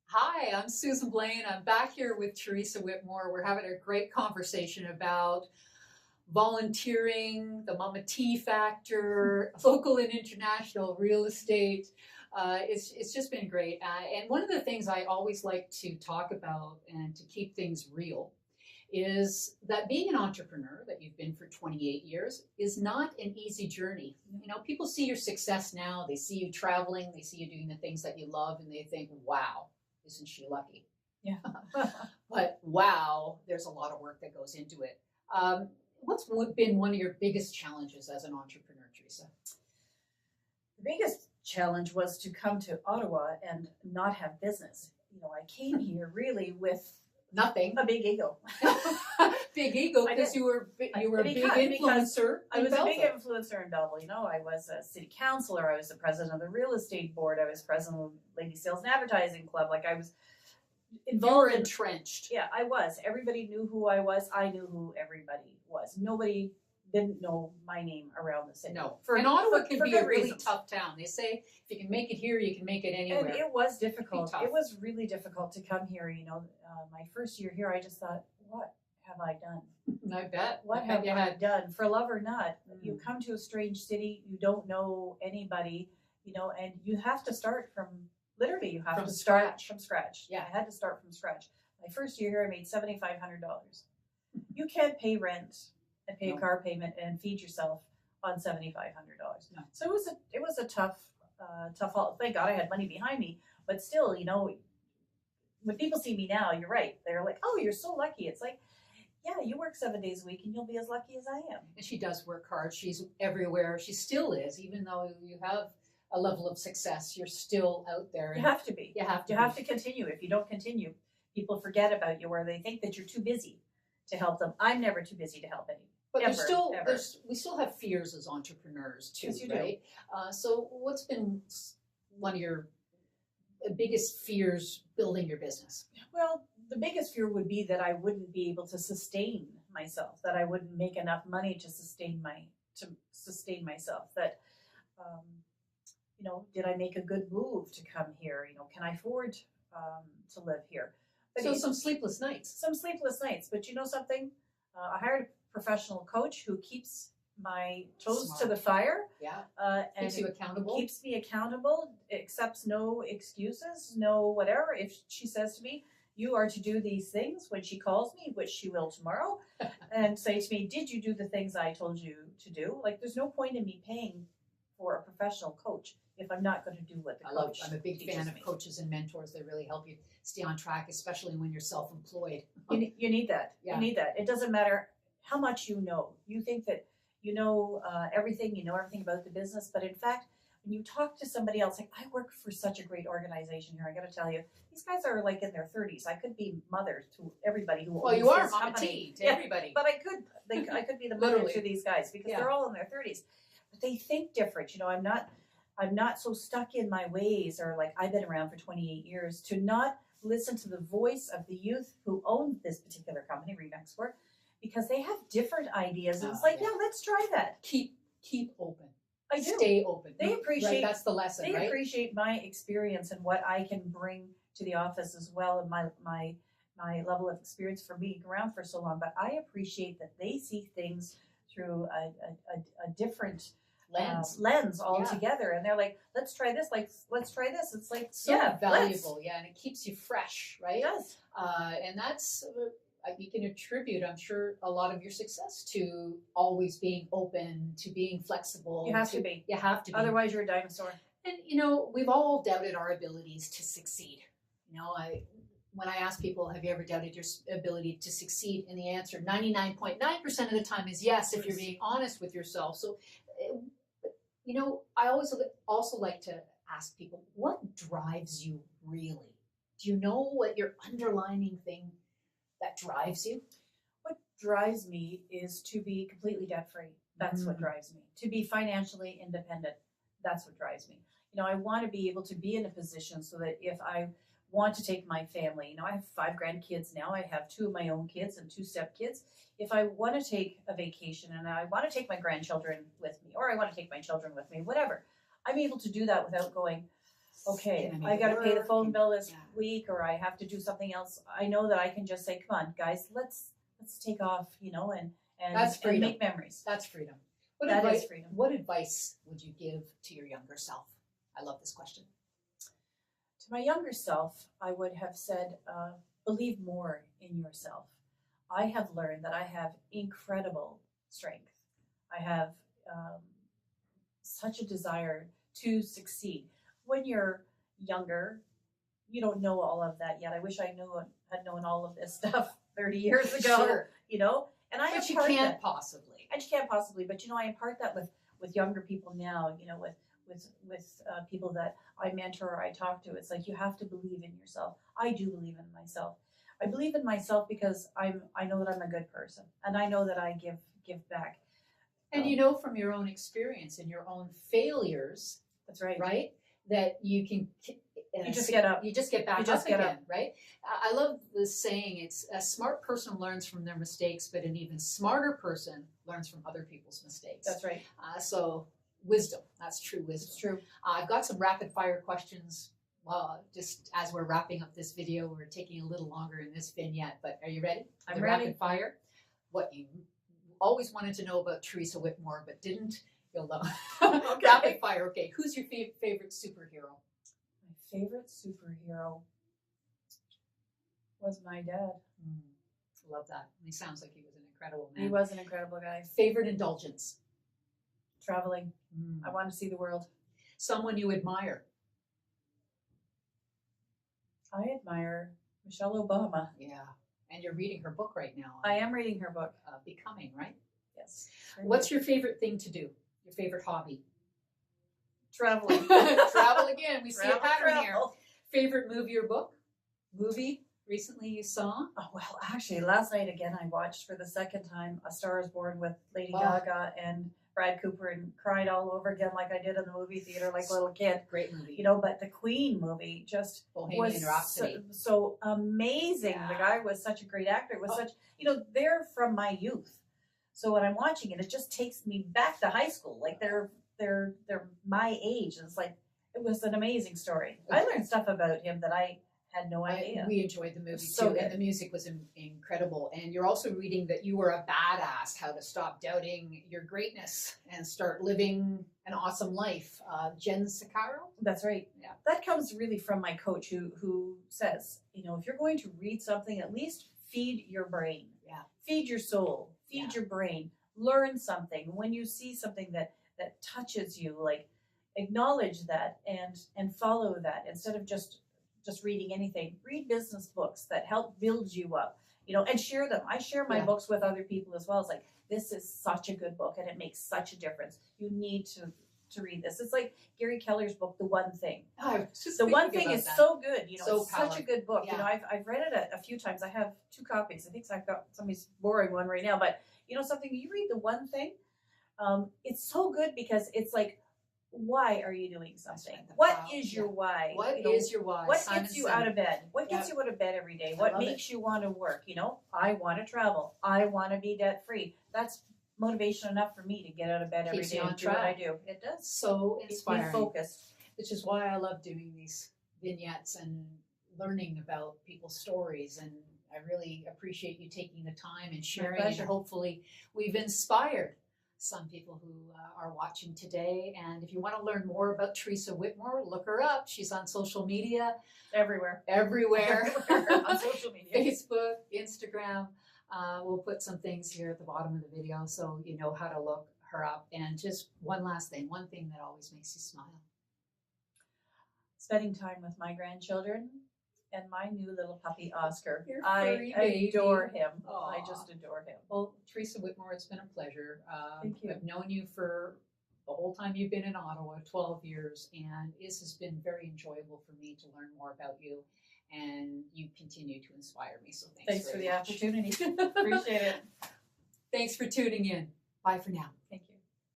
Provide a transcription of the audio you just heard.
Hi, I'm Susan Bĺàin. I'm back here with Teresa Whitmore. We're having a great conversation about volunteering, the Mama T factor, local and international real estate. It's just been great. And one of the things I always like to talk about and to keep things real is that being an entrepreneur that you've been for 28 years is not an easy journey. You know, people see your success now, they see you traveling, they see you doing the things that you love, and they think, wow, isn't she lucky? Yeah. But wow, there's a lot of work that goes into it. What's been one of your biggest challenges as an entrepreneur, Teresa? The biggest challenge was to come to Ottawa and not have business. I came here really with Nothing. a big ego. Big ego because you were a big influencer. I was a big influencer in Belleville. I was a city councilor. I was the president of the real estate board. I was president of the Lady Sales and Advertising Club. I was involved. Entrenched. Yeah, I was. Everybody knew who I was. I knew who everybody was. Nobody didn't know my name around the city. No. And Ottawa can be a really tough town. They say if you can make it here, you can make it anywhere. And it was difficult. It was really difficult to come here. My first year here, I just thought, what have I done? I bet. What have I done? For love or not, you come to a strange city, you don't know anybody, and you have to start from, literally, you have to start from scratch. Yeah, I had to start from scratch. My first year here, I made $7,500. You can't pay rent and pay a car payment and feed yourself on $7,500. No. So it was a tough. Thank God I had money behind me, but still, when people see me now, you're right. They're like, "Oh, you're so lucky." It's like, yeah, you work 7 days a week, and you'll be as lucky as I am. And she does work hard. She's everywhere. She still is, even though you have a level of success. You're still out there. You have to be. You have to continue. If you don't continue, people forget about you, or they think that you're too busy to help them. I'm never too busy to help anyone. But we still have fears as entrepreneurs too, yes, you right? So what's been one of your biggest fears building your business? Well, the biggest fear would be that I wouldn't be able to sustain myself, that I wouldn't make enough money to sustain myself, that, did I make a good move to come here? Can I afford to live here? But so some sleepless nights. Some sleepless nights. But you know something? I hired a professional coach who keeps my toes to the fire. Yeah. And keeps you accountable. Keeps me accountable, accepts no excuses, no whatever. If she says to me, you are to do these things when she calls me, which she will tomorrow, and say to me, did you do the things I told you to do? Like, there's no point in me paying for a professional coach if I'm not going to do what the coach I'm a big fan of coaches and mentors. They really help you stay on track, especially when you're self-employed. You need that. Yeah. You need that. It doesn't matter how much you know. You think that you know everything about the business, but in fact, when you talk to somebody else, like, I work for such a great organization here. I got to tell you, these guys are like in their 30s. I could be mother to everybody who owns you are this company. To everybody. But I could be the mother to these guys because they're all in their 30s. But they think different. I'm not so stuck in my ways, or like, I've been around for 28 years, to not listen to the voice of the youth who own this particular company, Remax, because they have different ideas. And it's like, yeah, let's try that. Keep open. I do. Stay open. They appreciate, right? That's the lesson, They appreciate my experience and what I can bring to the office as well, and my level of experience for being around for so long. But I appreciate that they see things through a different lens altogether, and they're like, let's try this. Let's try this. It's like, valuable, and it keeps you fresh, right? It does. And that's you can attribute, I'm sure, a lot of your success to always being open, to being flexible. You have to be. You have to be. Otherwise, you're a dinosaur. And we've all doubted our abilities to succeed. When I ask people, have you ever doubted your ability to succeed? And the answer 99.9% of the time is yes, if you're being honest with yourself. So, I always also like to ask people, what drives you really? Do you know what your underlying thing that drives you? What drives me is to be completely debt-free. That's what drives me. To be financially independent. That's what drives me. I want to be able to be in a position so that if I want to take my family, I have 5 grandkids now. I have 2 of my own kids and 2 stepkids. If I want to take a vacation and I want to take my grandchildren with me, or I want to take my children with me, whatever, I'm able to do that without going, okay, Can I I make it gotta pay the work? phone And- bill this yeah. week, or I have to do something else. I know that I can just say, come on, guys, let's take off, That's and freedom. make memories. That's freedom. What That advice, is freedom. What advice would you give to your younger self? I love this question. To my younger self, I would have said, believe more in yourself. I have learned that I have incredible strength. I have such a desire to succeed. When you're younger, you don't know all of that yet. I wish I had known all of this stuff 30 years ago, Sure. And I But you impart can't that. possibly. And you can't possibly, but I impart that with younger people now, with people that I mentor or I talk to. It's like, you have to believe in yourself. I do believe in myself. I believe in myself because I know that I'm a good person, and I know that I give back. And from your own experience and your own failures, That's right. right? That you can. You just get up. You just get back You just up get again, up. right? I love the saying. It's a smart person learns from their mistakes, but an even smarter person learns from other people's mistakes. That's right. So wisdom. That's true wisdom. It's true. I've got some rapid fire questions. Just as we're wrapping up this video, we're taking a little longer in this vignette, but are you ready? I'm ready. Rapid fire. What you always wanted to know about Teresa Whitmore, but didn't. You'll love. Okay. Rapid fire. Okay. Who's your favorite superhero? My favorite superhero was my dad. Love that. He sounds like he was an incredible man. He was an incredible guy. Favorite indulgence? Traveling. I want to see the world. Someone you admire? I admire Michelle Obama. Yeah. And you're reading her book right now. I am reading her book. Becoming, right? Yes. What's your favorite thing to do? Your favorite hobby? traveling? Travel again. We see a pattern here. Travel. Favorite movie or book? Movie recently you saw? Oh, well, actually, last night again, I watched for the second time A Star is Born with Lady Oh. Gaga and Brad Cooper, and cried all over again like I did in the movie theater like a little kid. Great movie. But the Queen movie just Bohemian was Rhapsody. so amazing. Yeah. The guy was such a great actor. It was Oh. such, they're from my youth. So when I'm watching it, it just takes me back to high school. Like they're my age. And it's like, it was an amazing story. I learned stuff about him that I had no idea. We enjoyed the movie So too, good. and the music was incredible. And you're also reading that you were a badass, how to stop doubting your greatness and start living an awesome life. Jen Sicario? That's right. Yeah. That comes really from my coach who says, if you're going to read something, at least feed your brain. Yeah. Feed your soul. Feed your brain. Learn something. When you see something that touches you, like acknowledge that and follow that instead of just reading anything. Read business books that help build you up, and share them. I share my Yeah. books with other people as well. It's like, this is such a good book and it makes such a difference. You need to read this. It's like Gary Keller's book, The One Thing. I was just The One thinking Thing about is that. so good. So It's such a good book. Yeah. I've read it a few times. I have 2 copies. I think I've got somebody's borrowing one right now. But something, you read The One Thing, it's so good because it's like, why are you doing something? right, the What power, is your why? What is your why? What Simon gets you Sinek. out of bed? What gets you out of bed every day? I What love makes you want to work? I want to travel. I want to be debt free. That's motivation enough for me to get out of bed every Keeps day you on and do what I track. do. It does. So Keeps me inspiring. focused. Which is why I love doing these vignettes and learning about people's stories. And I really appreciate you taking the time and sharing. And pleasure. hopefully we've inspired some people who are watching today. And if you want to learn more about Teresa Whitmore, look her up. She's on social media. Everywhere. Everywhere. On social media. Facebook, Instagram. We'll put some things here at the bottom of the video so you know how to look her up. And just one last thing, one thing that always makes you smile. Spending time with my grandchildren and my new little puppy Oscar. Your I furry baby. adore him. Aw. I just adore him. Well, Teresa Whitmore, it's been a pleasure. Thank you. I've known you for the whole time you've been in Ottawa, 12 years, and this has been very enjoyable for me to learn more about you, and you continue to inspire me, so thanks Thanks for very the much. opportunity. Appreciate it. Thanks for tuning in. Bye for now. Thank you.